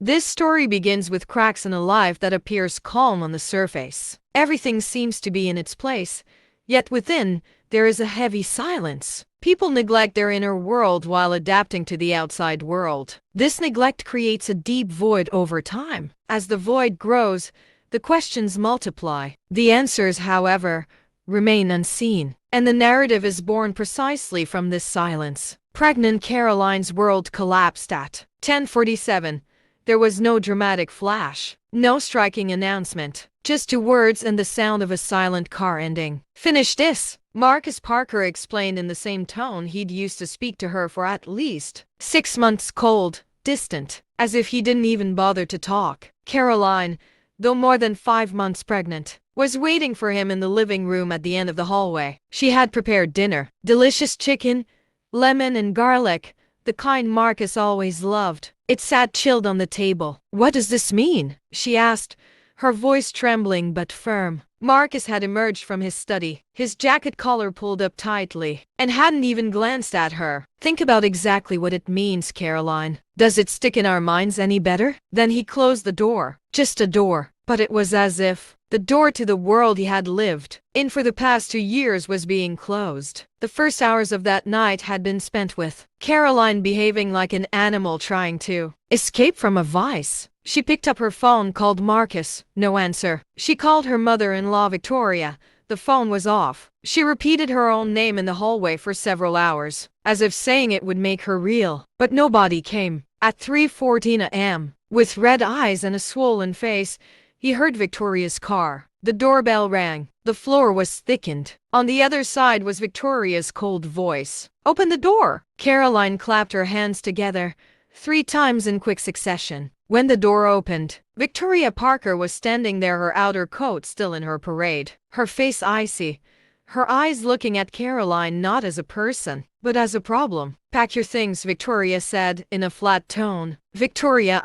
This story begins with cracks in a life that appears calm on the surface. Everything seems to be in its place, yet within, there is a heavy silence. People neglect their inner world while adapting to the outside world. This neglect creates a deep void over time. As the void grows, the questions multiply. The answers, however, remain unseen. And the narrative is born precisely from this silence. Pregnant Caroline's world collapsed at 10:47. There was no dramatic flash, no striking announcement, just two words and the sound of a silent car ending. "Finish this," Marcus Parker explained in the same tone he'd used to speak to her for at least 6 months, cold, distant, as if he didn't even bother to talk. Caroline, though more than 5 months pregnant, was waiting for him in the living room at the end of the hallway. She had prepared dinner, delicious chicken, lemon and garlic, the kind Marcus always loved. It sat chilled on the table. "What does this mean?" she asked, her voice trembling but firm. Marcus had emerged from his study, his jacket collar pulled up tightly, and hadn't even glanced at her. "Think about exactly what it means, Caroline. Does it stick in our minds any better?" Then he closed the door. Just a door, but it was as if the door to the world he had lived in for the past 2 years was being closed. The first hours of that night had been spent with Caroline behaving like an animal trying to escape from a vice. She picked up her phone, called Marcus. No answer. She called her mother-in-law Victoria. The phone was off. She repeated her own name in the hallway for several hours, as if saying it would make her real. But nobody came. At 3:14 a.m., with red eyes and a swollen face, he heard Victoria's car. The doorbell rang. The floor was thickened. On the other side was Victoria's cold voice. "Open the door!" Caroline clapped her hands together 3 times in quick succession. When the door opened, Victoria Parker was standing there, her outer coat still in her parade, her face icy, her eyes looking at Caroline not as a person, but as a problem. "Pack your things," Victoria said in a flat tone. "Victoria,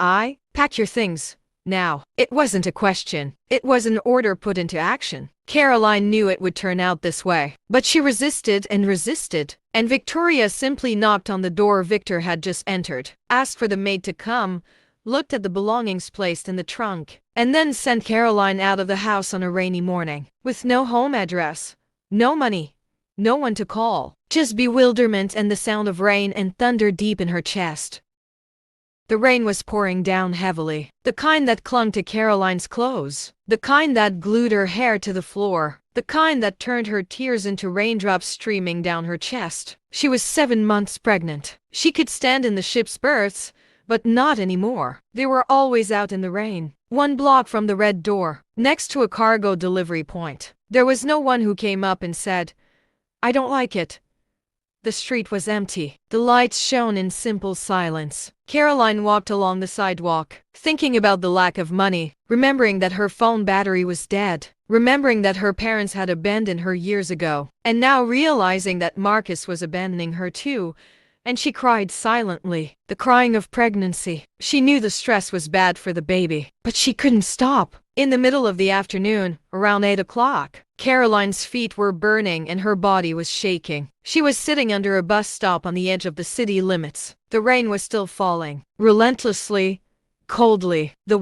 pack your things. Now." It wasn't a question. It was an order put into action. Caroline knew it would turn out this way, but she resisted and resisted, and Victoria simply knocked on the door Victor had just entered, asked for the maid to come, looked at the belongings placed in the trunk, and then sent Caroline out of the house on a rainy morning, with no home address, no money, no one to call, just bewilderment and the sound of rain and thunder deep in her chest. The rain was pouring down heavily, the kind that clung to Caroline's clothes, the kind that glued her hair to the floor, the kind that turned her tears into raindrops streaming down her chest. She was 7 months pregnant. She could stand in the ship's berths, but not anymore. They were always out in the rain. 1 block from the red door, next to a cargo delivery point. There was no one who came up and said, "I don't like it." The street was empty. The lights shone in simple silence. Caroline walked along the sidewalk, thinking about the lack of money, remembering that her phone battery was dead, remembering that her parents had abandoned her years ago, and now realizing that Marcus was abandoning her too, and she cried silently, the crying of pregnancy. She knew the stress was bad for the baby, but she couldn't stop. In the middle of the afternoon, around 8 o'clock, Caroline's feet were burning and her body was shaking. She was sitting under a bus stop on the edge of the city limits. The rain was still falling, relentlessly, coldly. The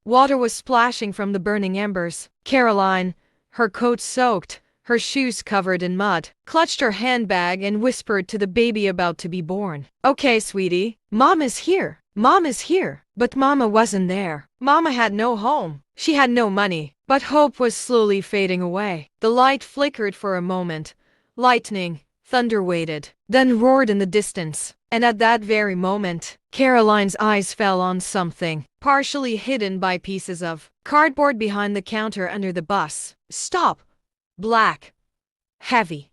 water was splashing from the burning embers. Caroline, her coat soaked, her shoes covered in mud, clutched her handbag and whispered to the baby about to be born, "Okay, sweetie, Mom is here. Mom is here." But Mama wasn't there. Mama had no home. She had no money. But hope was slowly fading away. The light flickered for a moment. Lightning, thunder waited, then roared in the distance. And at that very moment, Caroline's eyes fell on something, partially hidden by pieces of cardboard behind the counter under the bus. Stop! Black. Heavy.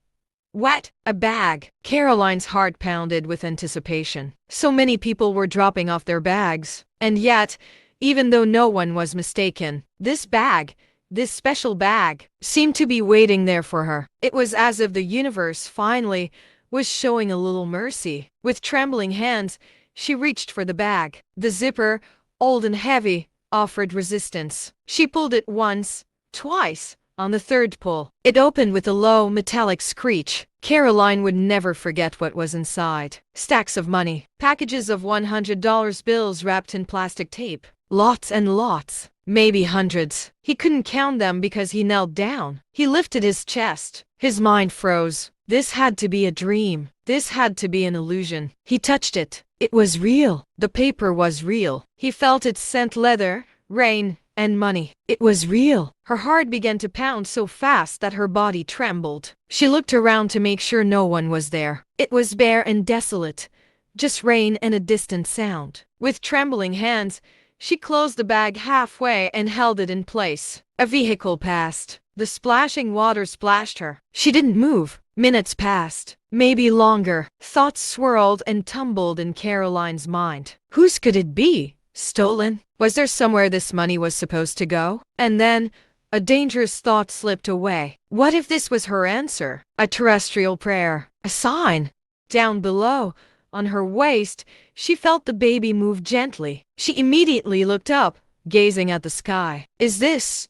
Wet. A bag. Caroline's heart pounded with anticipation. So many people were dropping off their bags. And yet, even though no one was mistaken, this bag, this special bag, seemed to be waiting there for her. It was as if the universe finally was showing a little mercy. With trembling hands, she reached for the bag. The zipper, old and heavy, offered resistance. She pulled it once, twice, On the third pull, it opened with a low, metallic screech. Caroline would never forget what was inside. Stacks of money, packages of $100 bills wrapped in plastic tape. Lots and lots, maybe hundreds. He couldn't count them because he knelt down. He lifted his chest. His mind froze. This had to be a dream. This had to be an illusion. He touched it. It was real. The paper was real. He felt its scent, leather, rain, and money. It was real. Her heart began to pound so fast that her body trembled. She looked around to make sure no one was there. It was bare and desolate. Just rain and a distant sound. With trembling hands, she closed the bag halfway and held it in place. A vehicle passed. The splashing water splashed her. She didn't move. Minutes passed. Maybe longer. Thoughts swirled and tumbled in Caroline's mind. Whose could it be? Stolen? Was there somewhere this money was supposed to go? And then, a dangerous thought slipped away. What if this was her answer? A terrestrial prayer. A sign. Down below, on her waist, she felt the baby move gently. She immediately looked up, gazing at the sky. Is this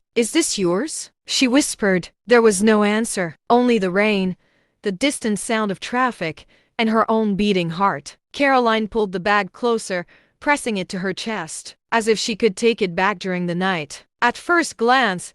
yours? She whispered. There was no answer. Only the rain, the distant sound of traffic, and her own beating heart. Caroline pulled the bag closer, pressing it to her chest, as if she could take it back during the night. At first glance,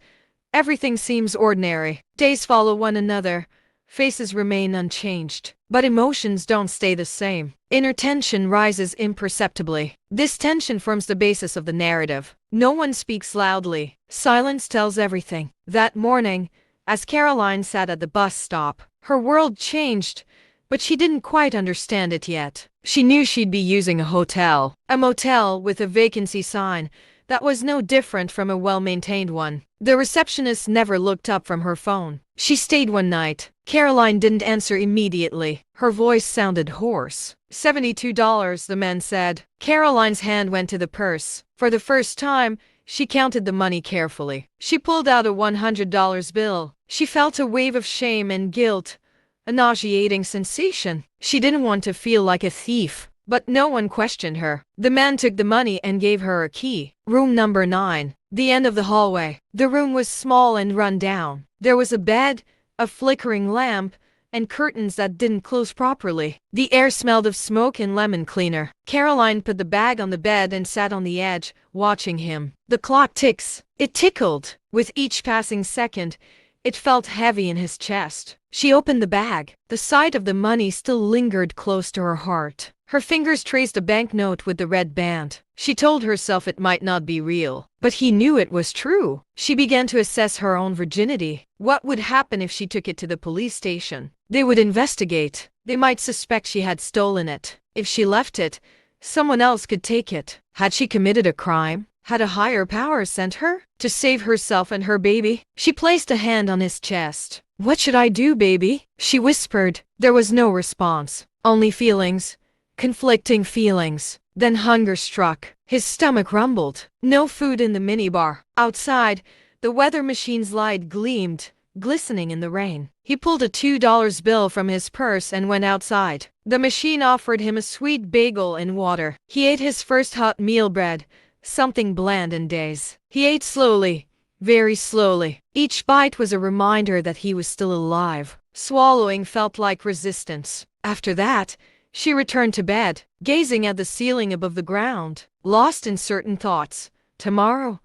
everything seems ordinary. Days follow one another. Faces remain unchanged. But emotions don't stay the same. Inner tension rises imperceptibly. This tension forms the basis of the narrative. No one speaks loudly. Silence tells everything. That morning, as Caroline sat at the bus stop, her world changed, but she didn't quite understand it yet. She knew she'd be using a hotel, a motel with a vacancy sign that was no different from a well-maintained one. The receptionist never looked up from her phone. She stayed one night. Caroline didn't answer immediately. Her voice sounded hoarse. $72, the man said. Caroline's hand went to the purse. For the first time, she counted the money carefully. She pulled out a $100 bill. She felt a wave of shame and guilt, a nauseating sensation. She didn't want to feel like a thief, but no one questioned her. The man took the money and gave her a key. Room number 9, the end of the hallway. The room was small and run down. There was a bed, a flickering lamp, and curtains that didn't close properly. The air smelled of smoke and lemon cleaner. Caroline put the bag on the bed and sat on the edge, watching him. The clock ticks. It tickled. With each passing second, it felt heavy in his chest. She opened the bag. The sight of the money still lingered close to her heart. Her fingers traced a banknote with the red band. She told herself it might not be real, but he knew it was true. She began to assess her own virginity. What would happen if she took it to the police station? They would investigate. They might suspect she had stolen it. If she left it, someone else could take it. Had she committed a crime? Had a higher power sent her to save herself and her baby? She placed a hand on his chest. What should I do, baby? She whispered. There was no response. Only feelings. Conflicting feelings. Then hunger struck. His stomach rumbled. No food in the minibar. Outside, the weather machine's light gleamed, glistening in the rain. He pulled a $2 bill from his purse and went outside. The machine offered him a sweet bagel and water. He ate his first hot meal bread, something bland in days. He ate slowly, very slowly. Each bite was a reminder that he was still alive. Swallowing felt like resistance. After that, she returned to bed, gazing at the ceiling above the ground, lost in certain thoughts. Tomorrow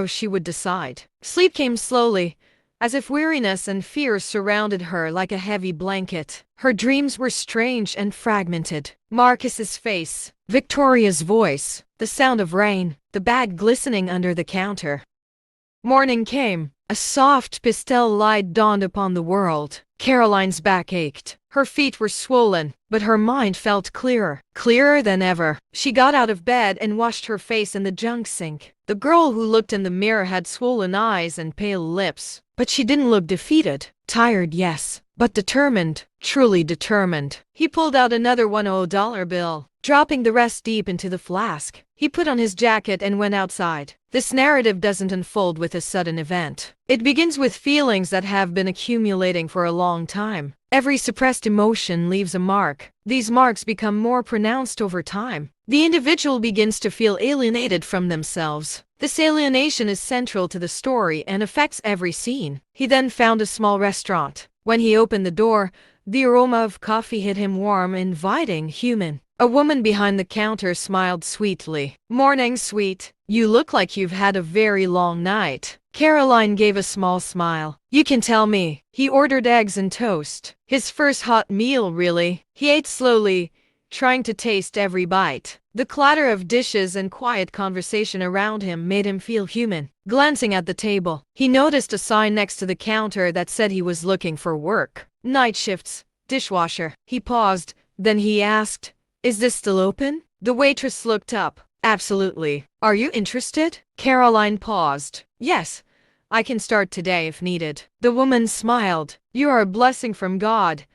she would decide. Sleep came slowly, as if weariness and fear surrounded her like a heavy blanket. Her dreams were strange and fragmented. Marcus's face, Victoria's voice, the sound of rain, the bag glistening under the counter. Morning came. A soft pastel light dawned upon the world. Caroline's back ached. Her feet were swollen, but her mind felt clearer, clearer than ever. She got out of bed and washed her face in the junk sink. The girl who looked in the mirror had swollen eyes and pale lips, but she didn't look defeated. Tired, yes, but determined, truly determined. He pulled out another $1 bill, dropping the rest deep into the flask. He put on his jacket and went outside. This narrative doesn't unfold with a sudden event. It begins with feelings that have been accumulating for a long time. Every suppressed emotion leaves a mark. These marks become more pronounced over time. The individual begins to feel alienated from themselves. This alienation is central to the story and affects every scene. He then found a small restaurant. When he opened the door, the aroma of coffee hit him warm, inviting, human. A woman behind the counter smiled sweetly. "Morning, sweet. You look like you've had a very long night." Caroline gave a small smile. "You can tell me." He ordered eggs and toast. His first hot meal, really. He ate slowly, trying to taste every bite. The clatter of dishes and quiet conversation around him made him feel human. Glancing at the table, he noticed a sign next to the counter that said he was looking for work. "Night shifts, dishwasher." He paused, then he asked, "Is this still open?" The waitress looked up. "Absolutely. Are you interested?" Caroline paused. "Yes, I can start today if needed." The woman smiled. "You are a blessing from God.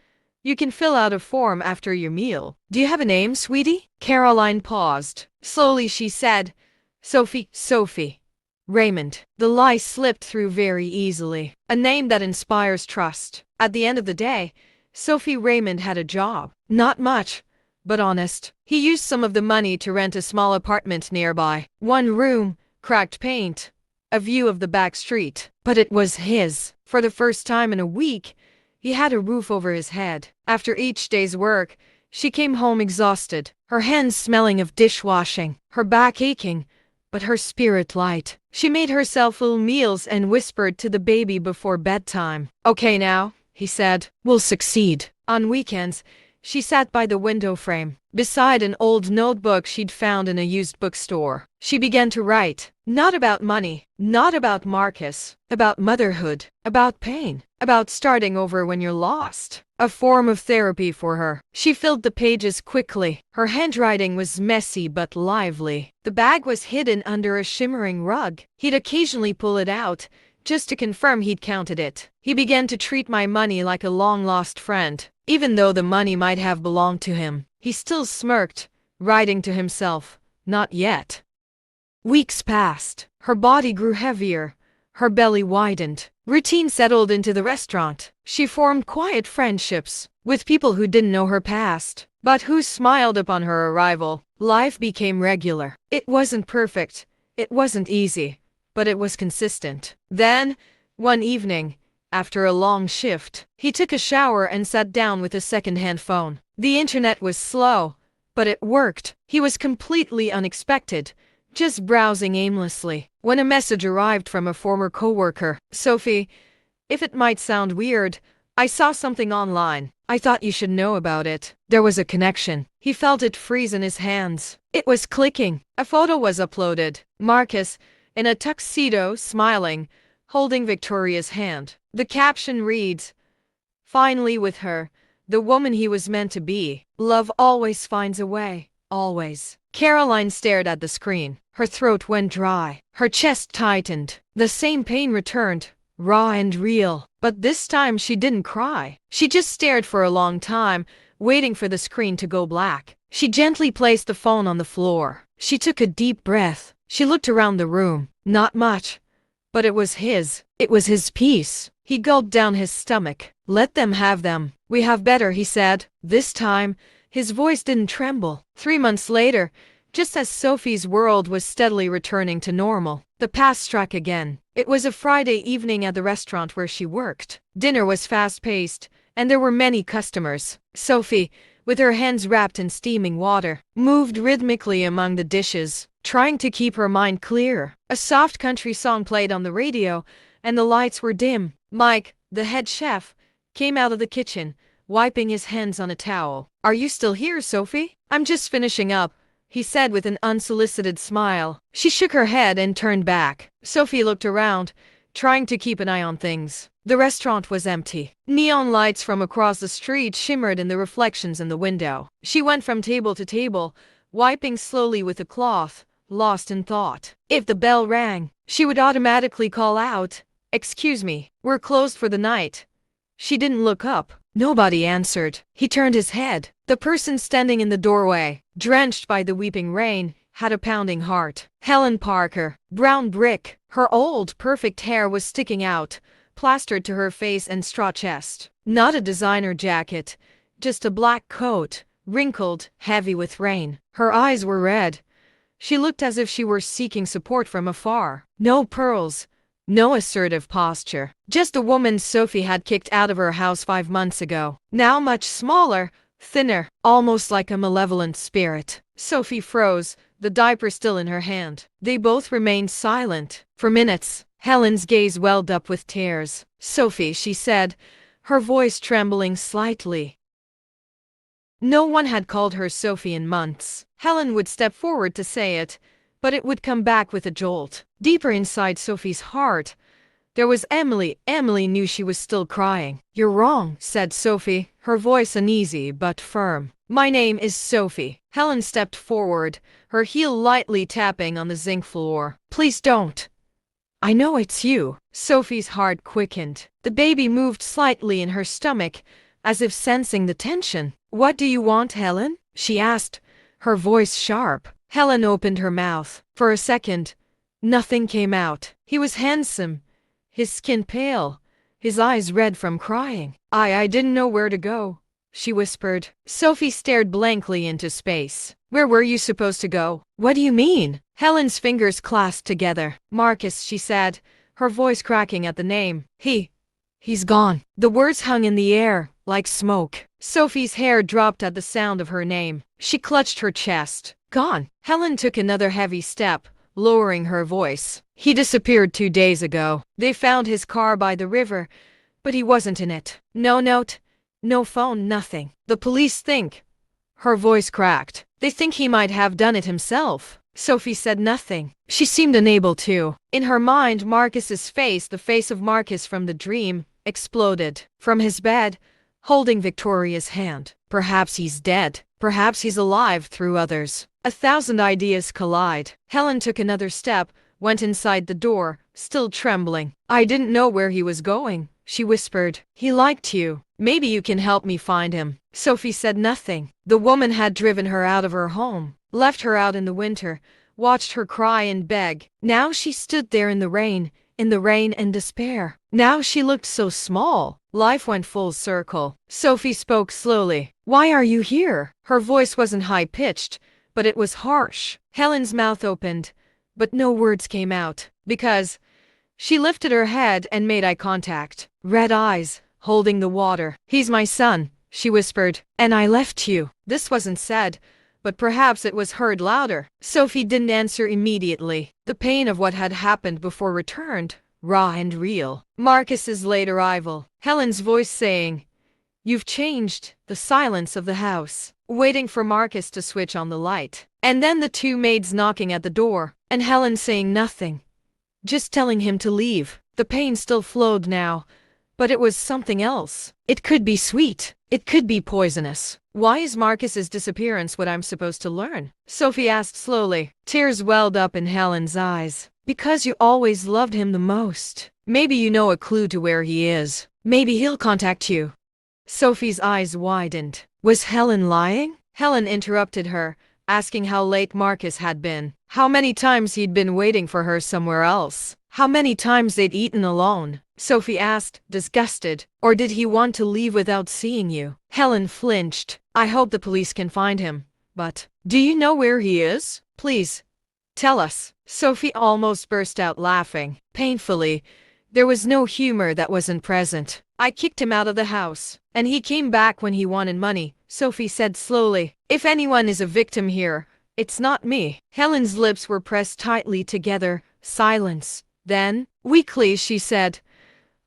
You can fill out a form after your meal. Do you have a name, sweetie?" Caroline paused. Slowly she said, "Sophie." "Sophie. Raymond." The lie slipped through very easily. A name that inspires trust. At the end of the day, Sophie Raymond had a job. Not much, but honest. He used some of the money to rent a small apartment nearby. One room, cracked paint, a view of the back street. But it was his. For the first time in a week, he had a roof over his head. After each day's work, she came home exhausted, her hands smelling of dishwashing, her back aching, but her spirit light. She made herself full meals and whispered to the baby before bedtime. "Okay now," he said, "we'll succeed." On weekends, she sat by the window frame, beside an old notebook she'd found in a used bookstore. She began to write, not about money, not about Marcus, about motherhood, about pain, about starting over when you're lost. A form of therapy for her. She filled the pages quickly. Her handwriting was messy but lively. The bag was hidden under a shimmering rug. He'd occasionally pull it out, just to confirm he'd counted it. "He began to treat my money like a long-lost friend. Even though the money might have belonged to him, he still smirked, writing to himself, 'Not yet.'" Weeks passed. Her body grew heavier. Her belly widened. Routine settled into the restaurant. She formed quiet friendships with people who didn't know her past, but who smiled upon her arrival. Life became regular. It wasn't perfect. It wasn't easy, but it was consistent. Then, one evening, after a long shift, he took a shower and sat down with a second-hand phone. The internet was slow, but it worked. He was completely unexpected, just browsing aimlessly, when a message arrived from a former coworker. "Sophie, if it might sound weird, I saw something online. I thought you should know about it." There was a connection. He felt it freeze in his hands. It was clicking. A photo was uploaded. Marcus, in a tuxedo, smiling, holding Victoria's hand. The caption reads, "Finally with her, the woman he was meant to be. Love always finds a way, always." Caroline stared at the screen. Her throat went dry. Her chest tightened. The same pain returned, raw and real. But this time she didn't cry. She just stared for a long time, waiting for the screen to go black. She gently placed the phone on the floor. She took a deep breath. She looked around the room. Not much. But it was his. It was his piece. He gulped down his stomach. "Let them have them. We have better," he said. This time, his voice didn't tremble. 3 months later, just as Sophie's world was steadily returning to normal, the past struck again. It was a Friday evening at the restaurant where she worked. Dinner was fast-paced, and there were many customers. Sophie, with her hands wrapped in steaming water, moved rhythmically among the dishes, trying to keep her mind clear. A soft country song played on the radio, and the lights were dim. Mike, the head chef, came out of the kitchen, wiping his hands on a towel. "Are you still here, Sophie?" "I'm just finishing up," he said with an unsolicited smile. She shook her head and turned back. Sophie looked around, trying to keep an eye on things. The restaurant was empty. Neon lights from across the street shimmered in the reflections in the window. She went from table to table, wiping slowly with a cloth, lost in thought. If the bell rang, she would automatically call out, "Excuse me, we're closed for the night." She didn't look up. Nobody answered. He turned his head. The person standing in the doorway, drenched by the weeping rain, had a pounding heart. Helen Parker, brown brick. Her old, perfect hair was sticking out, plastered to her face and straw chest. Not a designer jacket, just a black coat, wrinkled, heavy with rain. Her eyes were red, She looked as if she were seeking support from afar. No pearls, no assertive posture. Just a woman Sophie had kicked out of her house 5 months ago. Now much smaller, thinner, almost like a malevolent spirit. Sophie froze, the diaper still in her hand. They both remained silent. For minutes, Helen's gaze welled up with tears. "Sophie," she said, her voice trembling slightly. No one had called her Sophie in months. Helen would step forward to say it, but it would come back with a jolt. Deeper inside Sophie's heart, there was Emily. Emily knew she was still crying. "You're wrong," said Sophie, her voice uneasy but firm. "My name is Sophie." Helen stepped forward, her heel lightly tapping on the zinc floor. "Please don't. I know it's you." Sophie's heart quickened. The baby moved slightly in her stomach, as if sensing the tension. "What do you want, Helen?" she asked, her voice sharp. Helen opened her mouth. For a second, nothing came out. He was handsome, his skin pale, his eyes red from crying. I didn't know where to go," she whispered. Sophie stared blankly into space. "Where were you supposed to go?" "What do you mean?" Helen's fingers clasped together. "Marcus," she said, her voice cracking at the name. He's gone." The words hung in the air, like smoke. Sophie's hair dropped at the sound of her name. She clutched her chest. "Gone." Helen took another heavy step, lowering her voice. "He disappeared 2 days ago. They found his car by the river, but he wasn't in it. No note, no phone, nothing. The police think—" her voice cracked. "They think he might have done it himself." Sophie said nothing. She seemed unable to. In her mind, Marcus's face, the face of Marcus from the dream, exploded. From his bed, holding Victoria's hand. Perhaps he's dead. Perhaps he's alive through others. 1,000 ideas collide. Helen took another step, went inside the door, still trembling. "I didn't know where he was going," she whispered. "He liked you. Maybe you can help me find him." Sophie said nothing. The woman had driven her out of her home, left her out in the winter, watched her cry and beg. Now she stood there in the rain and despair. Now she looked so small. Life went full circle. Sophie spoke slowly. "Why are you here?" Her voice wasn't high-pitched, but it was harsh. Helen's mouth opened, but no words came out. "Because—" She lifted her head and made eye contact. Red eyes, holding the water. "He's my son," she whispered. "And I left you." This wasn't said, but perhaps it was heard louder. Sophie didn't answer immediately. The pain of what had happened before returned, raw and real. Marcus's late arrival. Helen's voice saying, "You've changed." The silence of the house, waiting for Marcus to switch on the light. And then the 2 maids knocking at the door, and Helen saying nothing, just telling him to leave. The pain still flowed now, but it was something else. It could be sweet. It could be poisonous. "Why is Marcus's disappearance what I'm supposed to learn?" Sophie asked slowly. Tears welled up in Helen's eyes. "Because you always loved him the most. Maybe you know a clue to where he is. Maybe he'll contact you." Sophie's eyes widened. Was Helen lying? Helen interrupted her, asking how late Marcus had been. How many times he'd been waiting for her somewhere else. How many times they'd eaten alone. Sophie asked, disgusted. "Or did he want to leave without seeing you?" Helen flinched. "I hope the police can find him. But, do you know where he is? Please, tell us." Sophie almost burst out laughing. Painfully, there was no humor that wasn't present. "I kicked him out of the house, and he came back when he wanted money," Sophie said slowly. "If anyone is a victim here, it's not me." Helen's lips were pressed tightly together. Silence. Then, weakly, she said,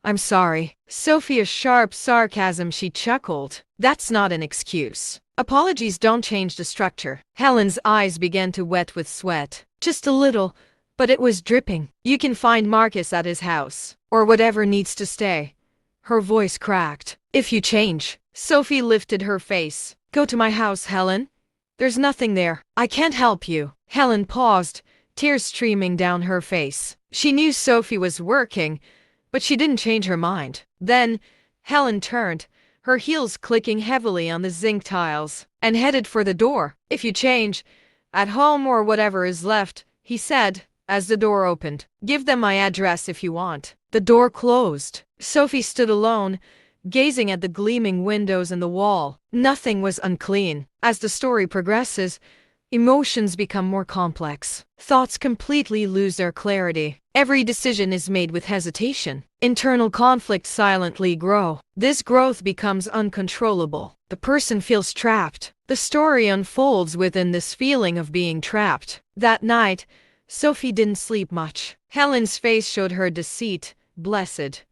"I'm sorry." Sophia's sharp sarcasm, she chuckled. "That's not an excuse. Apologies don't change the structure." Helen's eyes began to wet with sweat. Just a little, but it was dripping. "You can find Marcus at his house, or whatever needs to stay." Her voice cracked. "If you change." Sophie lifted her face. "Go to my house, Helen. There's nothing there. I can't help you." Helen paused, tears streaming down her face. She knew Sophie was working, but she didn't change her mind. Then, Helen turned, her heels clicking heavily on the zinc tiles, and headed for the door. "If you change, at home or whatever is left," he said, as the door opened. "Give them my address if you want." The door closed. Sophie stood alone, gazing at the gleaming windows and the wall. Nothing was unclean. As the story progresses, Emotions become more complex. Thoughts completely lose their clarity. Every decision is made with hesitation. Internal conflicts silently grow. This growth becomes uncontrollable. The person feels trapped. The story unfolds within this feeling of being trapped. That night, Sophie didn't sleep much. Helen's face showed her deceit. Blessed.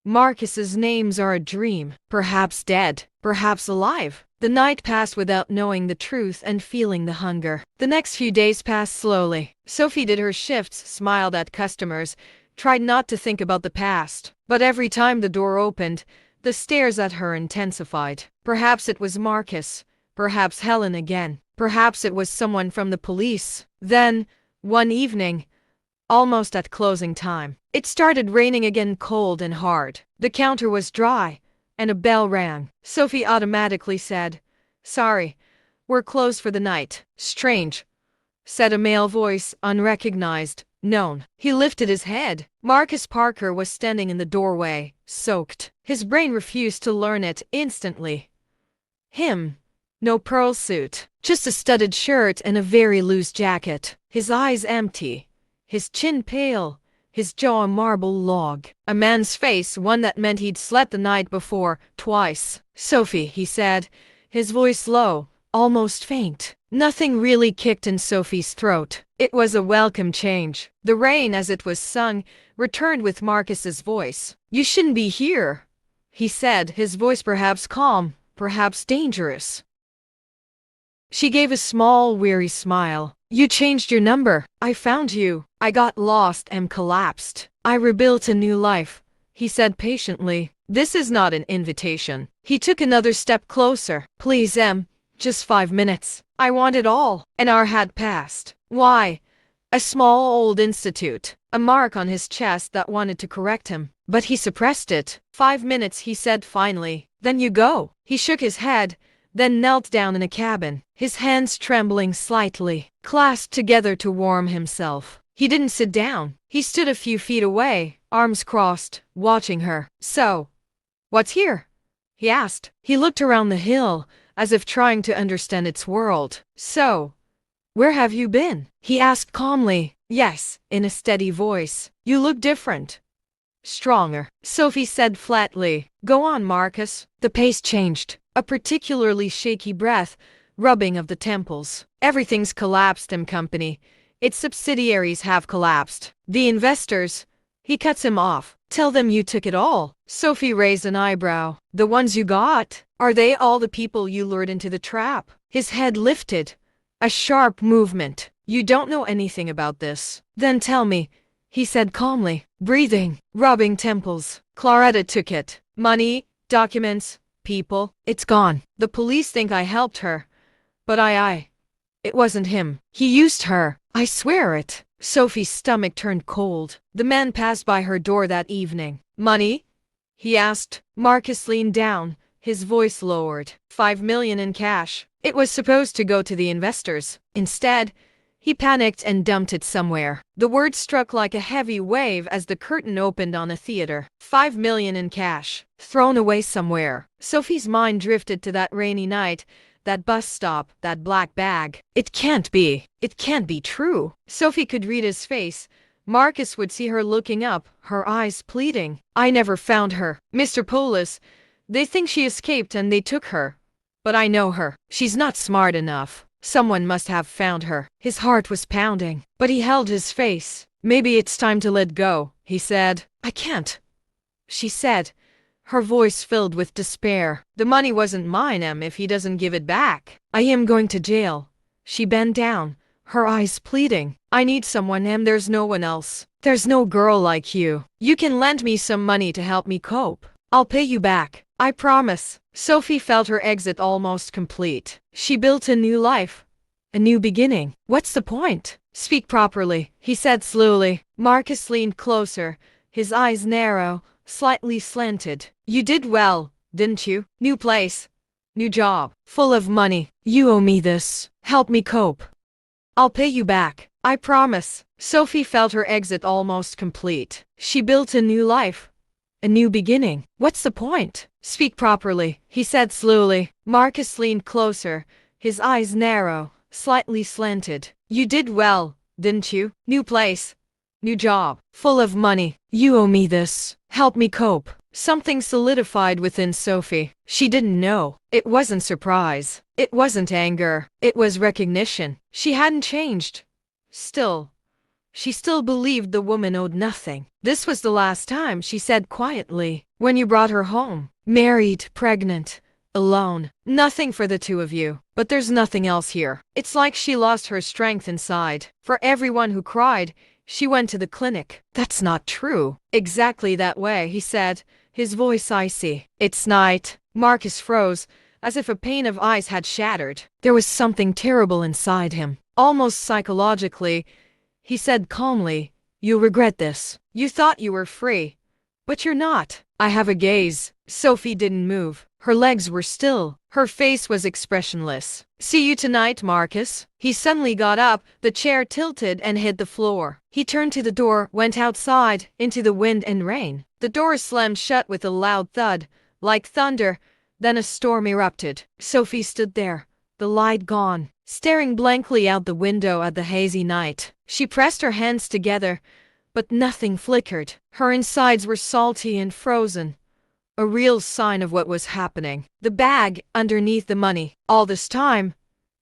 Marcus's names are a dream, perhaps dead, perhaps alive. The night passed without knowing the truth and feeling the hunger. The next few days passed slowly. Sophie did her shifts, smiled at customers, tried not to think about the past. But every time the door opened, the stares at her intensified. Perhaps it was Marcus, perhaps Helen again, perhaps it was someone from the police. Then, one evening, almost at closing time, it started raining again, cold and hard. The counter was dry, and a bell rang. Sophie automatically said, "Sorry, we're closed for the night." "Strange," said a male voice, unrecognized, known. He lifted his head. Marcus Parker was standing in the doorway, soaked. His brain refused to learn it instantly. Him. No pearl suit, just a studded shirt and a very loose jacket. His eyes empty, his chin pale, his jaw a marble log. A man's face, one that meant he'd slept the night before, twice. "Sophie," he said, his voice low, almost faint. Nothing really kicked in Sophie's throat. It was a welcome change. The rain, as it was sung, returned with Marcus's voice. "You shouldn't be here," he said, his voice perhaps calm, perhaps dangerous. She gave a small, weary smile. "You changed your number. I found you. I got lost and collapsed. I rebuilt a new life," he said patiently. "This is not an invitation." He took another step closer. "Please, just 5 minutes. I want it all." An hour had passed. Why? A small old institute. A mark on his chest that wanted to correct him. But he suppressed it. 5 minutes, he said finally. "Then you go." He shook his head, then knelt down in a cabin, his hands trembling slightly, clasped together to warm himself. He didn't sit down. He stood a few feet away, arms crossed, watching her. "So, what's here?" he asked. He looked around the hill, as if trying to understand its world. "So, where have you been?" he asked calmly. "Yes," in a steady voice. "You look different. Stronger," Sophie said flatly. "Go on, Marcus." The pace changed. A particularly shaky breath, rubbing of the temples. "Everything's collapsed, company. Its subsidiaries have collapsed. The investors," he cuts him off. "Tell them you took it all." Sophie raised an eyebrow. "The ones you got? Are they all the people you lured into the trap?" His head lifted. A sharp movement. "You don't know anything about this." "Then tell me," he said calmly, breathing, rubbing temples. "Claretta took it. Money, documents, people. It's gone. The police think I helped her. But it wasn't him. He used her. I swear it." Sophie's stomach turned cold. "The man passed by her door that evening." "Money?" he asked. Marcus leaned down, his voice lowered. 5 million in cash. It was supposed to go to the investors. Instead, he panicked and dumped it somewhere. The word struck like a heavy wave as the curtain opened on a theater. 5 million in cash. Thrown away somewhere. Sophie's mind drifted to that rainy night, that bus stop, that black bag. It can't be. It can't be true. Sophie could read his face. Marcus would see her looking up, her eyes pleading. "I never found her. Mr. Polis, they think she escaped and they took her. But I know her. She's not smart enough. Someone must have found her." His heart was pounding, but he held his face. "Maybe it's time to let go," he said. "I can't," she said, her voice filled with despair. "The money wasn't mine, if he doesn't give it back. I am going to jail." She bent down, her eyes pleading. "I need someone, there's no one else. There's no girl like you. You can lend me some money to help me cope. I'll pay you back. I promise." Sophie felt her exit almost complete. She built a new life. A new beginning. "What's the point?" "Speak properly," he said slowly. Marcus leaned closer, his eyes narrow, slightly slanted. "You did well, didn't you? New place. New job. Full of money. You owe me this. Help me cope. I'll pay you back. I promise." Sophie felt her exit almost complete. She built a new life. A new beginning. "What's the point?" "Speak properly," he said slowly. Marcus leaned closer, his eyes narrow, slightly slanted. You did well, didn't you? New place, new job, full of money. You owe me this. Help me cope. Something solidified within Sophie. She didn't know. It wasn't surprise. It wasn't anger. It was recognition. She hadn't changed. Still, she still believed the woman owed nothing. This was the last time, she said quietly. When you brought her home. Married, pregnant, alone. Nothing for the two of you. But there's nothing else here. It's like she lost her strength inside. For everyone who cried, she went to the clinic. That's not true. Exactly that way, he said, his voice icy. It's night. Marcus froze, as if a pane of ice had shattered. There was something terrible inside him. Almost psychologically, he said calmly, "You'll regret this. You thought you were free. But you're not." I have a gaze. Sophie didn't move. Her legs were still. Her face was expressionless. "See you tonight, Marcus." He suddenly got up, the chair tilted and hit the floor. He turned to the door, went outside, into the wind and rain. The door slammed shut with a loud thud, like thunder, then a storm erupted. Sophie stood there, the light gone, staring blankly out the window at the hazy night. She pressed her hands together, but nothing flickered. Her insides were salty and frozen. A real sign of what was happening. The bag underneath the money. All this time,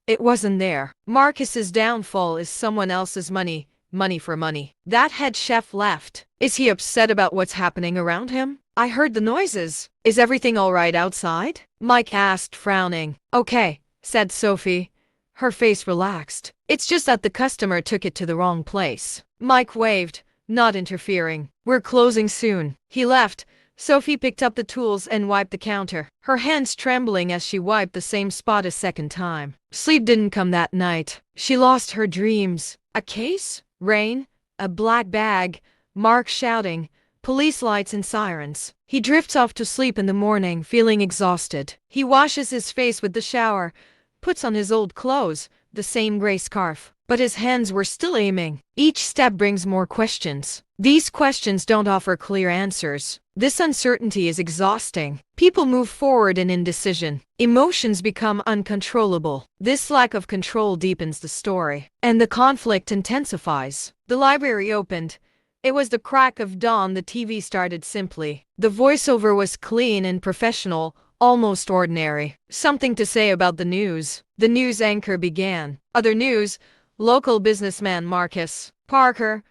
it wasn't there. Marcus's downfall is someone else's money. Money for money. That head chef left. Is he upset about what's happening around him? I heard the noises. Is everything all right outside? Mike asked, frowning. Okay, said Sophie. Her face relaxed. It's just that the customer took it to the wrong place. Mike waved, not interfering. We're closing soon. He left. Sophie picked up the tools and wiped the counter, her hands trembling as she wiped the same spot a second time. Sleep didn't come that night. She lost her dreams. A case? Rain? A black bag? Mark shouting? Police lights and sirens. He drifts off to sleep in the morning, feeling exhausted. He washes his face with the shower, puts on his old clothes, the same gray scarf. But his hands were still aiming. Each step brings more questions. These questions don't offer clear answers. This uncertainty is exhausting. People move forward in indecision. Emotions become uncontrollable. This lack of control deepens the story. And the conflict intensifies. The library opened. It was the crack of dawn. The TV started simply. The voiceover was clean and professional, almost ordinary. Something to say about the news. The news anchor began. Other news. Local businessman Marcus Parker,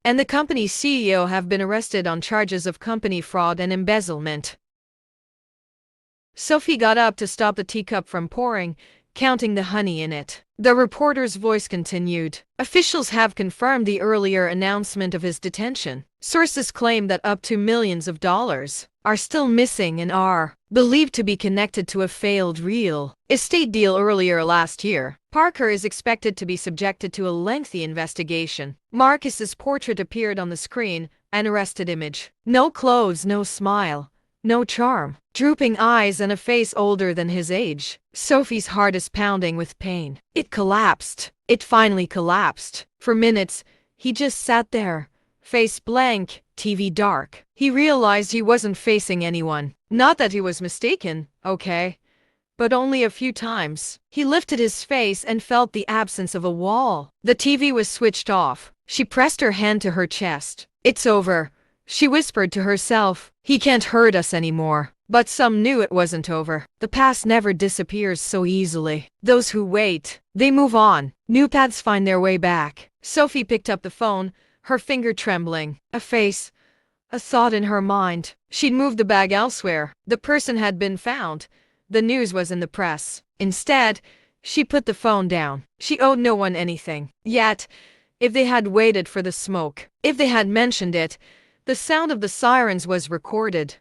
and the company's CEO have been arrested on charges of company fraud and embezzlement. Sophie got up to stop the teacup from pouring, counting the honey in it. The reporter's voice continued. Officials have confirmed the earlier announcement of his detention. Sources claim that up to millions of dollars are still missing and are believed to be connected to a failed real estate deal earlier last year. Parker is expected to be subjected to a lengthy investigation. Marcus's portrait appeared on the screen, an arrested image. No clothes, no smile, no charm. Drooping eyes and a face older than his age. Sophie's heart is pounding with pain. It collapsed. It finally collapsed. For minutes, he just sat there, face blank, TV dark. He realized he wasn't facing anyone. Not that he was mistaken, okay? But only a few times. He lifted his face and felt the absence of a wall. The TV was switched off. She pressed her hand to her chest. It's over, she whispered to herself. He can't hurt us anymore. But some knew it wasn't over. The past never disappears so easily. Those who wait, they move on. New paths find their way back. Sophie picked up the phone, her finger trembling. A face, a thought in her mind. She'd moved the bag elsewhere. The person had been found. The news was in the press. Instead, she put the phone down. She owed no one anything. Yet, if they had waited for the smoke, if they had mentioned it, the sound of the sirens was recorded.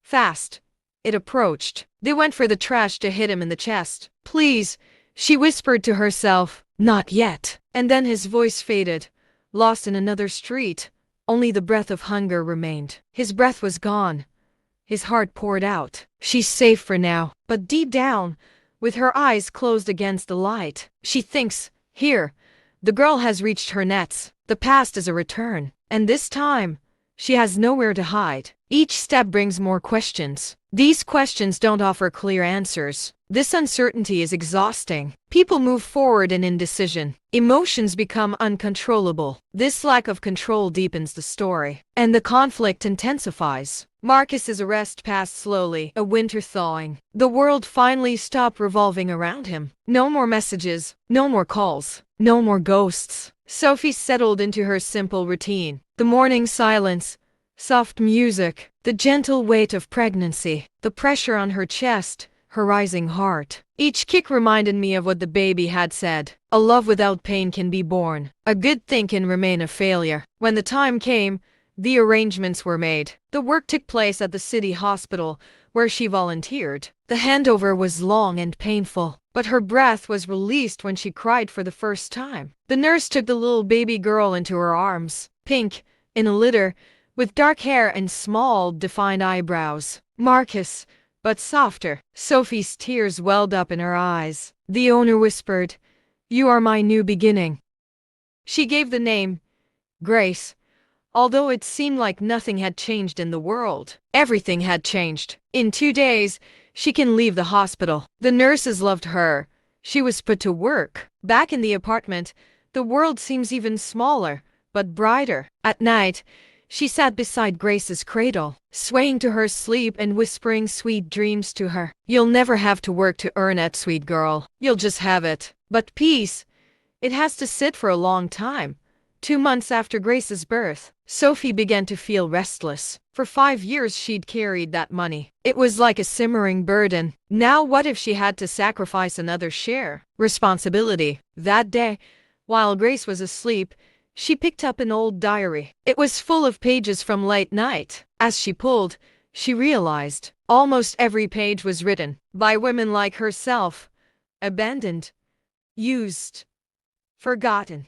Fast. It approached. They went for the trash to hit him in the chest. Please, she whispered to herself. Not yet. And then his voice faded, lost in another street. Only the breath of hunger remained. His breath was gone. His heart poured out. She's safe for now. But deep down, with her eyes closed against the light, she thinks, here, the girl has reached her nets. The past is a return. And this time, she has nowhere to hide. Each step brings more questions. These questions don't offer clear answers. This uncertainty is exhausting. People move forward in indecision. Emotions become uncontrollable. This lack of control deepens the story, and the conflict intensifies. Marcus's arrest passed slowly, a winter thawing. The world finally stopped revolving around him. No more messages, no more calls, no more ghosts. Sophie settled into her simple routine. The morning silence, soft music, the gentle weight of pregnancy, the pressure on her chest, her rising heart. Each kick reminded me of what the baby had said. A love without pain can be born. A good thing can remain a failure. When the time came, the arrangements were made. The work took place at the city hospital, where she volunteered. The handover was long and painful, but her breath was released when she cried for the first time. The nurse took the little baby girl into her arms, pink, in a litter, with dark hair and small, defined eyebrows. Marcus, but softer. Sophie's tears welled up in her eyes. The owner whispered, "You are my new beginning." She gave the name, Grace. Although it seemed like nothing had changed in the world, everything had changed. In 2 days, she can leave the hospital. The nurses loved her. She was put to work. Back in the apartment, the world seems even smaller, but brighter. At night, she sat beside Grace's cradle, swaying to her sleep and whispering sweet dreams to her. "You'll never have to work to earn it, sweet girl. You'll just have it. But peace, it has to sit for a long time." 2 months after Grace's birth, Sophie began to feel restless. For 5 years she'd carried that money. It was like a simmering burden. Now what if she had to sacrifice another share? Responsibility. That day, while Grace was asleep, she picked up an old diary. It was full of pages from late night. As she pulled, she realized almost every page was written by women like herself. Abandoned, used, forgotten.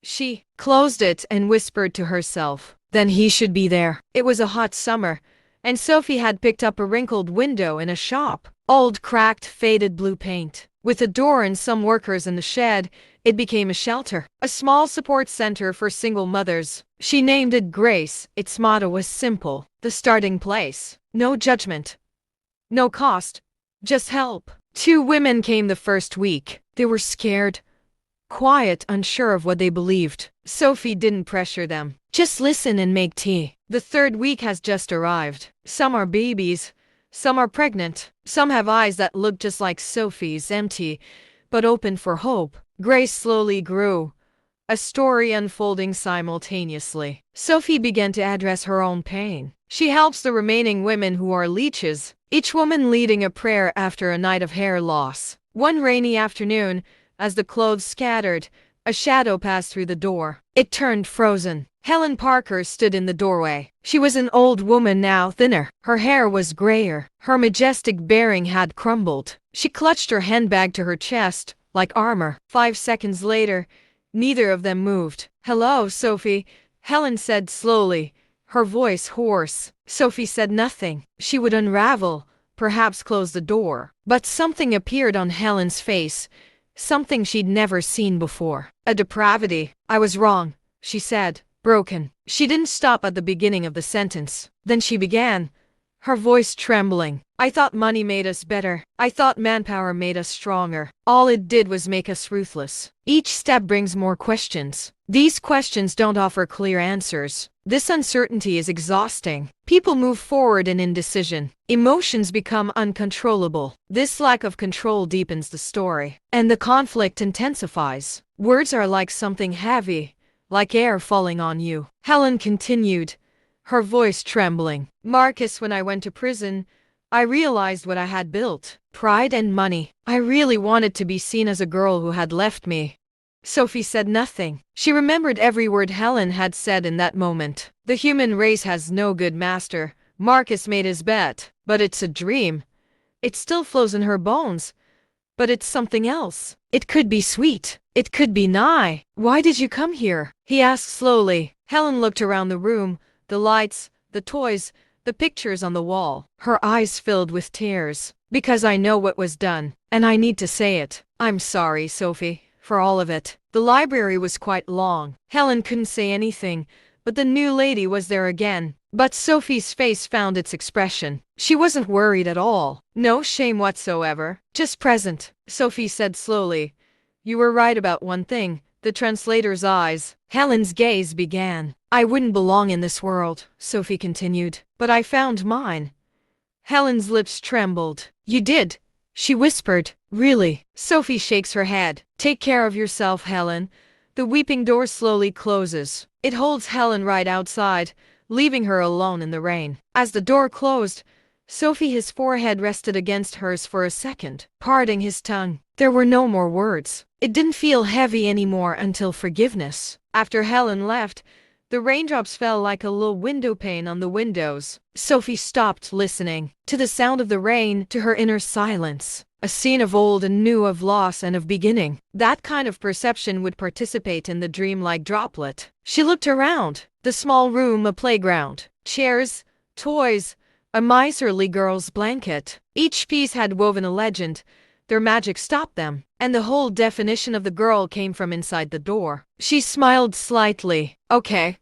She closed it and whispered to herself, "Then he should be there." It was a hot summer, and Sophie had picked up a wrinkled window in a shop. Old, cracked, faded blue paint. With a door and some workers in the shed, it became a shelter, a small support center for single mothers. She named it Grace. Its motto was simple: the starting place. No judgment, no cost, just help. 2 women came the first week. They were scared, quiet, unsure of what they believed. Sophie didn't pressure them. "Just listen and make tea." The 3rd week has just arrived. Some are babies, some are pregnant, some have eyes that look just like Sophie's, empty, but open for hope. Grace slowly grew, a story unfolding simultaneously. Sophie began to address her own pain. She helps the remaining women who are leeches, each woman leading a prayer after a night of hair loss. One rainy afternoon, as the clothes scattered, a shadow passed through the door. It turned frozen. Helen Parker stood in the doorway. She was an old woman now, thinner. Her hair was grayer. Her majestic bearing had crumbled. She clutched her handbag to her chest, like armor. 5 seconds later, neither of them moved. "Hello, Sophie," Helen said slowly, her voice hoarse. Sophie said nothing. She would unravel, perhaps close the door. But something appeared on Helen's face. Something she'd never seen before. "A depravity. I was wrong," she said, broken. She didn't stop at the beginning of the sentence. Then she began, her voice trembling. "I thought money made us better. I thought manpower made us stronger. All it did was make us ruthless." Each step brings more questions. These questions don't offer clear answers. This uncertainty is exhausting. People move forward in indecision. Emotions become uncontrollable. This lack of control deepens the story, and the conflict intensifies. Words are like something heavy, like air falling on you. Helen continued, her voice trembling. "Marcus, when I went to prison, I realized what I had built. Pride and money. I really wanted to be seen as a girl who had left me." Sophie said nothing. She remembered every word Helen had said in that moment. "The human race has no good master." Marcus made his bet. "But it's a dream. It still flows in her bones. But it's something else. It could be sweet. It could be nigh." "Why did you come here?" he asked slowly. Helen looked around the room, the lights, the toys, the pictures on the wall. Her eyes filled with tears. "Because I know what was done, and I need to say it. I'm sorry, Sophie, for all of it." The library was quite long. Helen couldn't say anything, but the new lady was there again, But Sophie's face found its expression. She wasn't worried at all. No shame whatsoever. Just present. Sophie said slowly. You were right about one thing. The translator's eyes. Helen's gaze began. I wouldn't belong in this world, Sophie continued. But I found mine. Helen's lips trembled. You did? She whispered. Really? Sophie shakes her head. Take care of yourself, Helen. The weeping door slowly closes. It holds Helen right outside, leaving her alone in the rain. As the door closed, Sophie, his forehead rested against hers for a second, parting his tongue. There were no more words. It didn't feel heavy anymore until forgiveness. After Helen left, the raindrops fell like a little window pane on the windows. Sophie stopped listening to the sound of the rain, to her inner silence. A scene of old and new, of loss and of beginning. That kind of perception would participate in the dreamlike droplet. She looked around. The small room, a playground. Chairs, toys, a miserly girl's blanket. Each piece had woven a legend. Their magic stopped them, and the whole definition of the girl came from inside the door. She smiled slightly. Okay,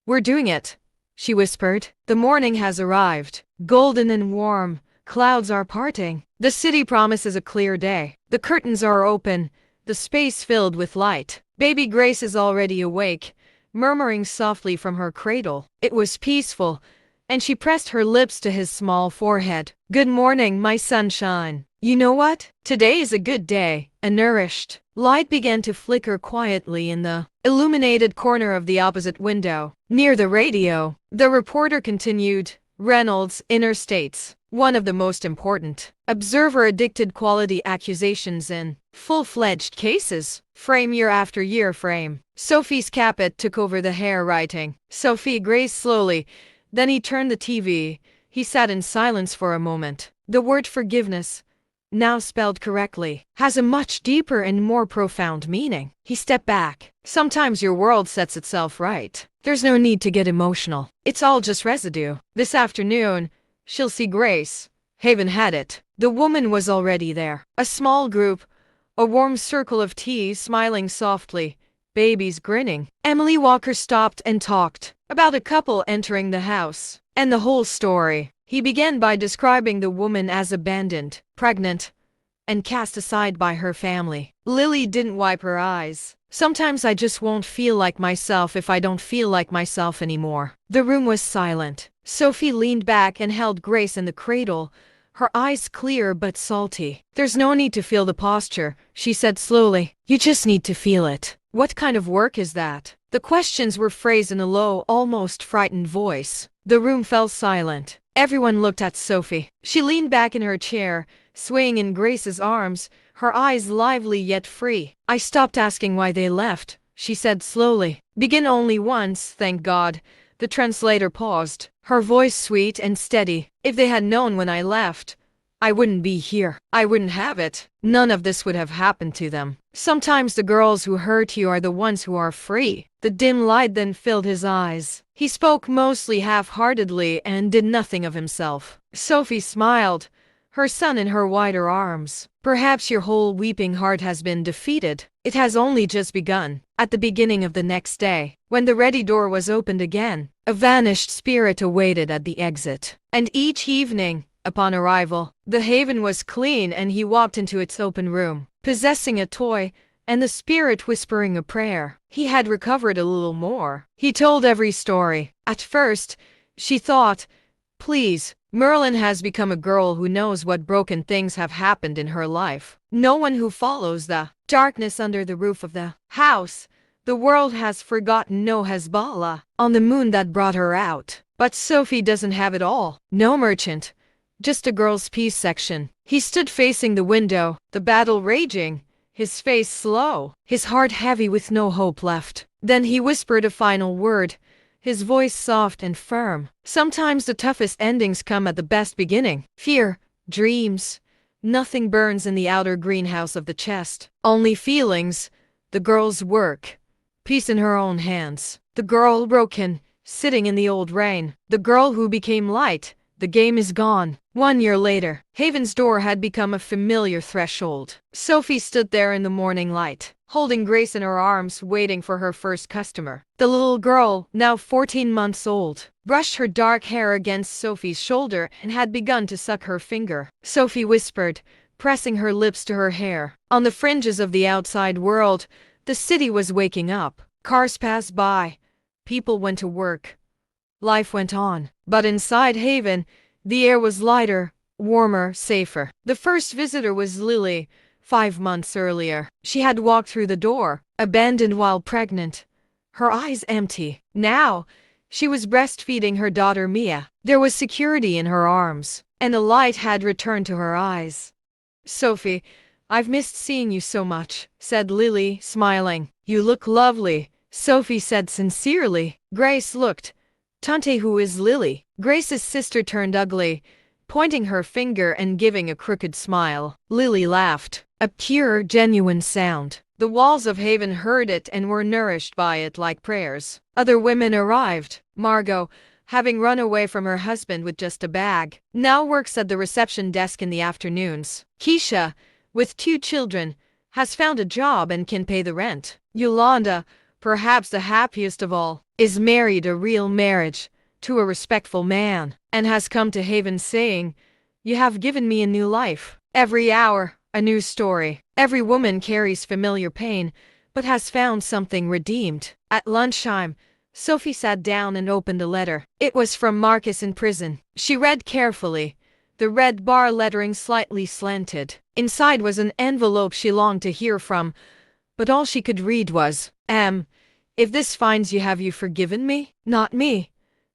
we're doing it, she whispered. The morning has arrived. Golden and warm. Clouds are parting. The city promises a clear day. The curtains are open, the space filled with light. Baby Grace is already awake, murmuring softly from her cradle. It was peaceful, and she pressed her lips to his small forehead. Good morning, my sunshine. You know what? Today is a good day. A nourished light began to flicker quietly in the illuminated corner of the opposite window. Near the radio, the reporter continued. Reynolds interstates one of the most important observer-addicted quality accusations in full-fledged cases. Frame year after year frame. Sophie's Capet took over the hair writing. Sophie grazed slowly. Then he turned the TV. He sat in silence for a moment. The word forgiveness, now spelled correctly, has a much deeper and more profound meaning. He stepped back. Sometimes your world sets itself right. There's no need to get emotional. It's all just residue. This afternoon, she'll see Grace. Haven had it. The woman was already there. A small group, a warm circle of tea, smiling softly, babies grinning. Emily Walker stopped and talked about a couple entering the house, and the whole story. He began by describing the woman as abandoned, pregnant, and cast aside by her family. Lily didn't wipe her eyes. Sometimes I just won't feel like myself if I don't feel like myself anymore. The room was silent. Sophie leaned back and held Grace in the cradle, her eyes clear but salty. There's no need to feel the posture, she said slowly. You just need to feel it. What kind of work is that? The questions were phrased in a low, almost frightened voice. The room fell silent. Everyone looked at Sophie. She leaned back in her chair, swaying in Grace's arms, her eyes lively yet free. I stopped asking why they left, she said slowly. Begin only once, thank God. The translator paused, her voice sweet and steady. If they had known when I left, I wouldn't be here. I wouldn't have it. None of this would have happened to them. Sometimes the girls who hurt you are the ones who are free. The dim light then filled his eyes. He spoke mostly half-heartedly and did nothing of himself. Sophie smiled, her son in her wider arms. Perhaps your whole weeping heart has been defeated. It has only just begun. At the beginning of the next day, when the ready door was opened again, a vanished spirit awaited at the exit. And each evening, upon arrival, the haven was clean and he walked into its open room, possessing a toy, and the spirit whispering a prayer. He had recovered a little more. He told every story. At first, she thought, please, Merlin has become a girl who knows what broken things have happened in her life. No one who follows the darkness under the roof of the house. The world has forgotten no Hezbollah on the moon that brought her out. But Sophie doesn't have it all. No merchant. Just a girl's peace section. He stood facing the window, the battle raging, his face slow, his heart heavy with no hope left. Then he whispered a final word, his voice soft and firm. Sometimes the toughest endings come at the best beginning. Fear, dreams. Nothing burns in the outer greenhouse of the chest. Only feelings. The girl's work. Peace in her own hands. The girl broken, sitting in the old rain. The girl who became light. The game is gone. 1 year later, Haven's door had become a familiar threshold. Sophie stood there in the morning light, holding Grace in her arms, waiting for her first customer. The little girl, now 14 months old, brushed her dark hair against Sophie's shoulder and had begun to suck her finger. Sophie whispered, pressing her lips to her hair. On the fringes of the outside world, the city was waking up. Cars passed by. People went to work. Life went on. But inside Haven, the air was lighter, warmer, safer. The first visitor was Lily. 5 months earlier, she had walked through the door, abandoned while pregnant, her eyes empty. Now, she was breastfeeding her daughter Mia. There was security in her arms, and a light had returned to her eyes. "Sophie, I've missed seeing you so much," said Lily, smiling. "You look lovely," Sophie said sincerely. Grace looked. "Tante, who is Lily?" Grace's sister turned ugly, pointing her finger and giving a crooked smile. Lily laughed, a pure, genuine sound. The walls of Haven heard it and were nourished by it like prayers. Other women arrived. Margot, having run away from her husband with just a bag, now works at the reception desk in the afternoons. Keisha, with 2 children, has found a job and can pay the rent. Yolanda, perhaps the happiest of all, is married a real marriage to a respectful man, and has come to Haven saying, "You have given me a new life." Every hour, a new story. Every woman carries familiar pain, but has found something redeemed. At lunchtime, Sophie sat down and opened a letter. It was from Marcus in prison. She read carefully, the red bar lettering slightly slanted. Inside was an envelope she longed to hear from, but all she could read was, "If this finds you, have you forgiven me?" "Not me.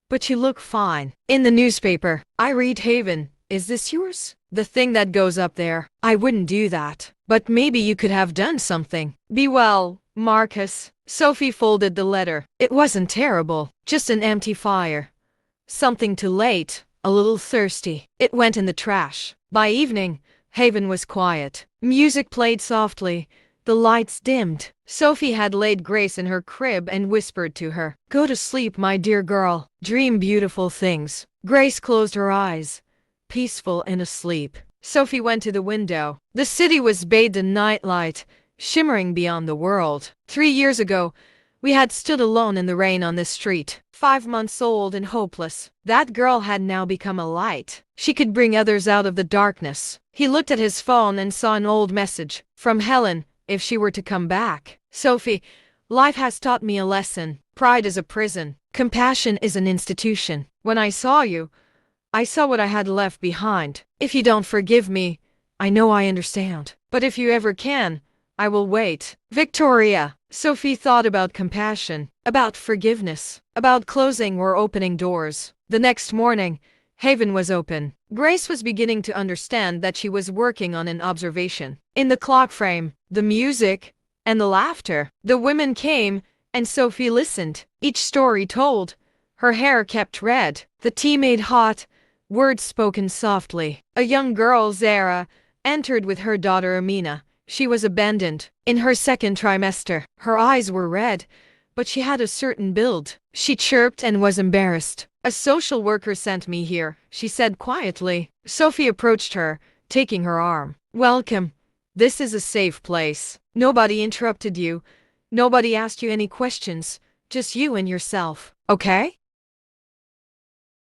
But you look fine." In the newspaper, "I read Haven. Is this yours?" "The thing that goes up there." "I wouldn't do that. But maybe you could have done something." "Be well, Marcus." Sophie folded the letter. It wasn't terrible, just an empty fire. Something too late, a little thirsty. It went in the trash. By evening, Haven was quiet. Music played softly. The lights dimmed. Sophie had laid Grace in her crib and whispered to her, "Go to sleep, my dear girl. Dream beautiful things." Grace closed her eyes, peaceful and asleep. Sophie went to the window. The city was bathed in nightlight, shimmering beyond the world. 3 years ago, we had stood alone in the rain on this street, 5 months old and hopeless. That girl had now become a light. She could bring others out of the darkness. He looked at his phone and saw an old message from Helen. If she were to come back. "Sophie, life has taught me a lesson. Pride is a prison. Compassion is an institution. When I saw you, I saw what I had left behind. If you don't forgive me, I know I understand. But if you ever can, I will wait." Victoria. Sophie thought about compassion, about forgiveness, about closing or opening doors. The next morning, Haven was open. Grace was beginning to understand that she was working on an observation. In the clock frame, the music, and the laughter. The women came, and Sophie listened. Each story told. Her hair kept red, the tea made hot, words spoken softly. A young girl, Zara, entered with her daughter Amina. She was abandoned. In her 2nd trimester, her eyes were red, but she had a certain build. She chirped and was embarrassed. "A social worker sent me here," she said quietly. Sophie approached her, taking her arm. "Welcome. This is a safe place. Nobody interrupted you. Nobody asked you any questions. Just you and yourself. Okay?"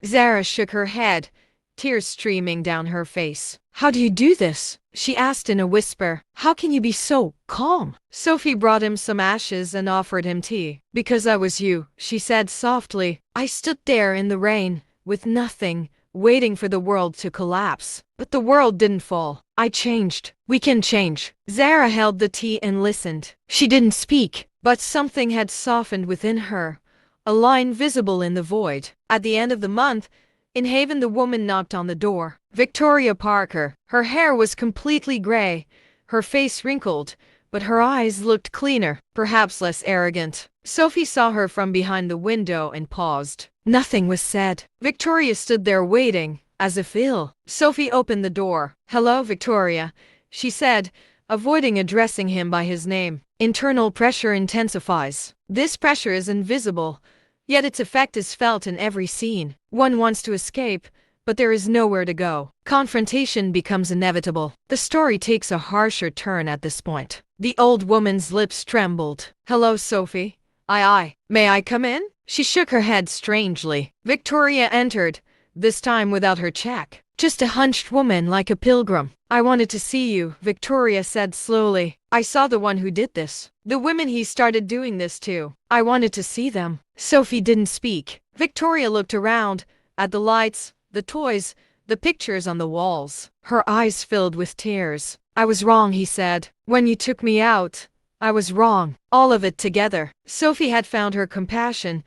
Zara shook her head, tears streaming down her face. "How do you do this?" she asked in a whisper. "How can you be so calm?" Sophie brought him some ashes and offered him tea. "Because I was you," she said softly. "I stood there in the rain, with nothing, waiting for the world to collapse. But the world didn't fall. I changed. We can change." Zara held the tea and listened. She didn't speak, but something had softened within her, a line visible in the void. At the end of the month, in Haven, the woman knocked on the door. Victoria Parker. Her hair was completely gray, her face wrinkled, but her eyes looked cleaner, perhaps less arrogant. Sophie saw her from behind the window and paused. Nothing was said. Victoria stood there waiting, as if ill. Sophie opened the door. "Hello, Victoria," she said, avoiding addressing him by his name. Internal pressure intensifies. This pressure is invisible, yet its effect is felt in every scene. One wants to escape, but there is nowhere to go. Confrontation becomes inevitable. The story takes a harsher turn at this point. The old woman's lips trembled. "Hello, Sophie. Aye. May I come in?" She shook her head strangely. Victoria entered, this time without her check. Just a hunched woman like a pilgrim. I wanted to see you, Victoria said slowly. I saw the one who did this. The women he started doing this to. I wanted to see them. Sophie didn't speak. Victoria looked around, at the lights, the toys, the pictures on the walls. Her eyes filled with tears. I was wrong, he said. When you took me out, I was wrong. All of it together. Sophie had found her compassion,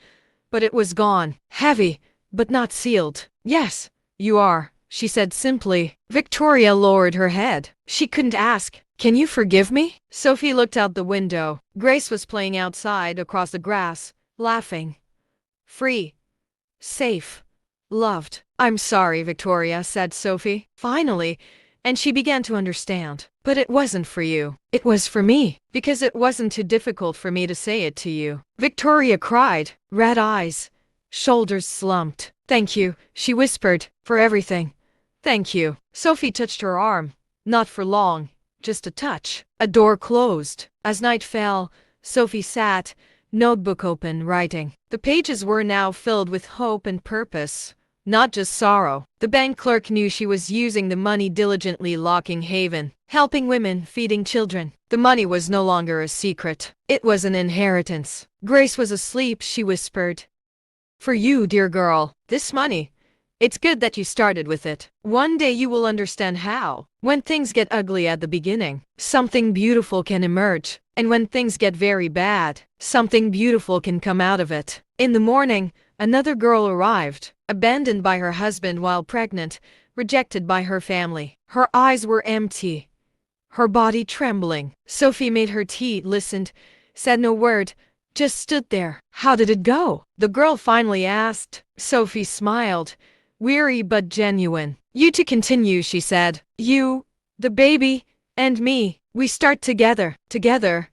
but it was gone. Heavy, but not sealed. Yes, you are, she said simply. Victoria lowered her head. She couldn't ask, can you forgive me? Sophie looked out the window. Grace was playing outside across the grass, laughing. Free. Safe. Loved. I'm sorry, Victoria, said Sophie, finally, and she began to understand. But it wasn't for you. It was for me, because it wasn't too difficult for me to say it to you. Victoria cried, red eyes, shoulders slumped. Thank you, she whispered, for everything. Thank you. Sophie touched her arm. Not for long, just a touch. A door closed. As night fell, Sophie sat, notebook open, writing. The pages were now filled with hope and purpose, not just sorrow. The bank clerk knew she was using the money diligently, locking haven, helping women, feeding children. The money was no longer a secret. It was an inheritance. Grace was asleep, she whispered. For you, dear girl, this money. It's good that you started with it. One day you will understand how. When things get ugly at the beginning, something beautiful can emerge. And when things get very bad, something beautiful can come out of it. In the morning, another girl arrived, abandoned by her husband while pregnant, rejected by her family. Her eyes were empty, her body trembling. Sophie made her tea, listened, said no word, just stood there. How did it go? The girl finally asked. Sophie smiled, weary but genuine. You to continue, she said. You, the baby, and me. We start together. Together.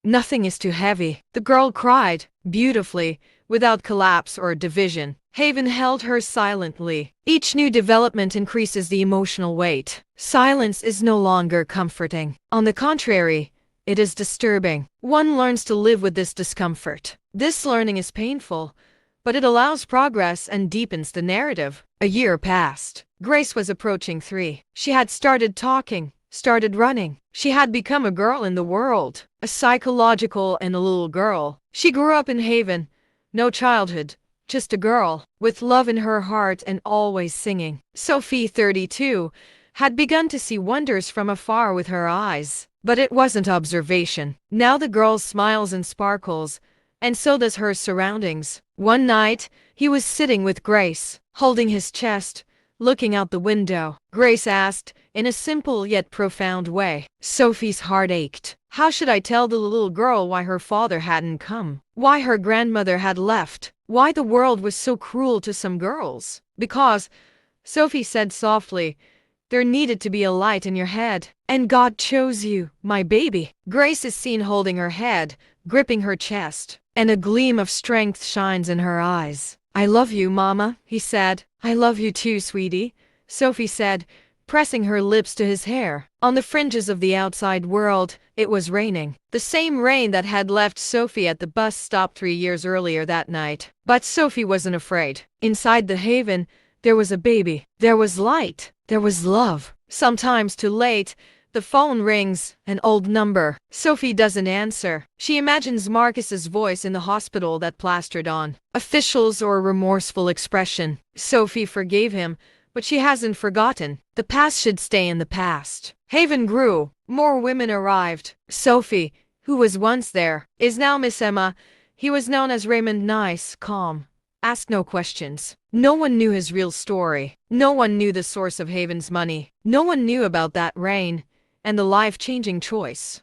Nothing is too heavy. The girl cried, beautifully, without collapse or division. Haven held her silently. Each new development increases the emotional weight. Silence is no longer comforting. On the contrary, it is disturbing. One learns to live with this discomfort. This learning is painful, but it allows progress and deepens the narrative. A year passed. Grace was approaching 3. She had started talking, started running. She had become a girl in the world, a psychological and a little girl. She grew up in Haven. No childhood, just a girl, with love in her heart and always singing. Sophie, 32, had begun to see wonders from afar with her eyes. But it wasn't observation. Now the girl smiles and sparkles, and so does her surroundings. One night, he was sitting with Grace, holding his chest, looking out the window. Grace asked, in a simple yet profound way. Sophie's heart ached. How should I tell the little girl why her father hadn't come? Why her grandmother had left? Why the world was so cruel to some girls? Because, Sophie said softly, there needed to be a light in your head. And God chose you, my baby. Grace is seen holding her head, gripping her chest, and a gleam of strength shines in her eyes. I love you, Mama, he said. I love you too, sweetie, Sophie said, pressing her lips to his hair. On the fringes of the outside world, it was raining. The same rain that had left Sophie at the bus stop 3 years earlier that night. But Sophie wasn't afraid. Inside the haven, there was a baby. There was light. There was love. Sometimes too late, the phone rings, an old number. Sophie doesn't answer. She imagines Marcus's voice in the hospital that plastered on. Officials or remorseful expression. Sophie forgave him, but she hasn't forgotten. The past should stay in the past. Haven grew. More women arrived. Sophie, who was once there, is now Miss Emma. He was known as Raymond, nice, calm. Asked no questions. No one knew his real story. No one knew the source of Haven's money. No one knew about that rain and the life-changing choice.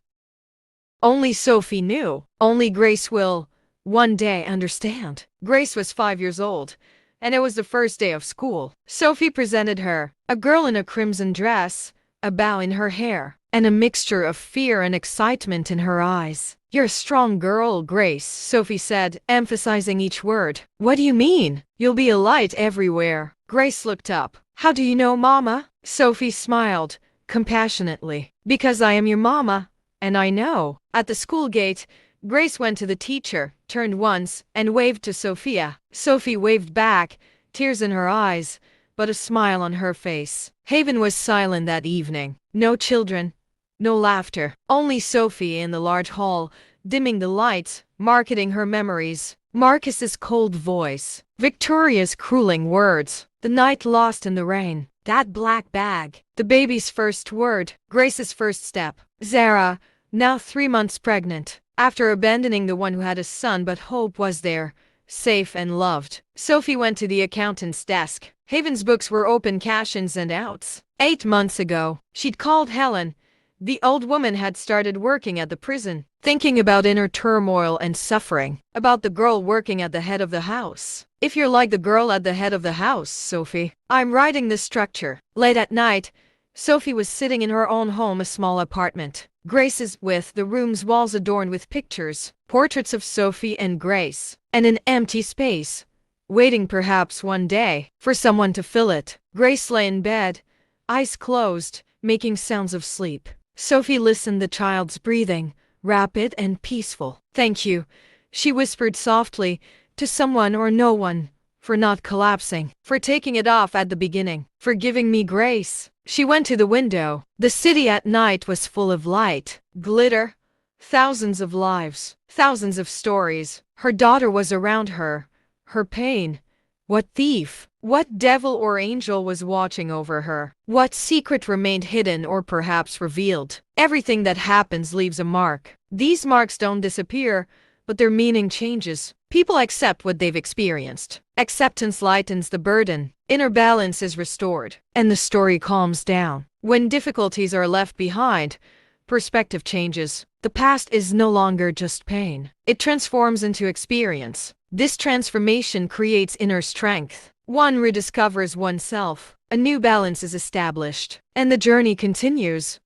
Only Sophie knew. Only Grace will, one day, understand. Grace was 5 years old, and it was the first day of school. Sophie presented her, a girl in a crimson dress, a bow in her hair, and a mixture of fear and excitement in her eyes. You're a strong girl, Grace, Sophie said, emphasizing each word. What do you mean? You'll be a light everywhere. Grace looked up. How do you know, Mama? Sophie smiled, compassionately. Because I am your mama, and I know. At the school gate, Grace went to the teacher, turned once, and waved to Sophia. Sophie waved back, tears in her eyes, but a smile on her face. Haven was silent that evening. No children, no laughter. Only Sophie in the large hall, dimming the lights, marketing her memories. Marcus's cold voice. Victoria's crueling words. The night lost in the rain. That black bag. The baby's first word. Grace's first step. Zara, now 3 months pregnant. After abandoning the one who had a son, but hope was there, safe and loved. Sophie went to the accountant's desk. Haven's books were open, cash-ins and outs. 8 months ago, she'd called Helen. The old woman had started working at the prison, thinking about inner turmoil and suffering, about the girl working at the head of the house. If you're like the girl at the head of the house, Sophie, I'm writing the structure. Late at night, Sophie was sitting in her own home, a small apartment. Grace's, with the room's walls adorned with pictures, portraits of Sophie and Grace, and an empty space, waiting perhaps one day for someone to fill it. Grace lay in bed, eyes closed, making sounds of sleep. Sophie listened, the child's breathing, rapid and peaceful. "Thank you," she whispered softly, to someone or no one, "for not collapsing, for taking it off at the beginning, for giving me grace." She went to the window. The city at night was full of light, glitter, thousands of lives, thousands of stories. Her daughter was around her. Her pain. What thief, what devil or angel was watching over her? What secret remained hidden or perhaps revealed? Everything that happens leaves a mark. These marks don't disappear, but their meaning changes. People accept what they've experienced. Acceptance lightens the burden. Inner balance is restored, and the story calms down. When difficulties are left behind, perspective changes. The past is no longer just pain. It transforms into experience. This transformation creates inner strength. One rediscovers oneself. A new balance is established, and the journey continues.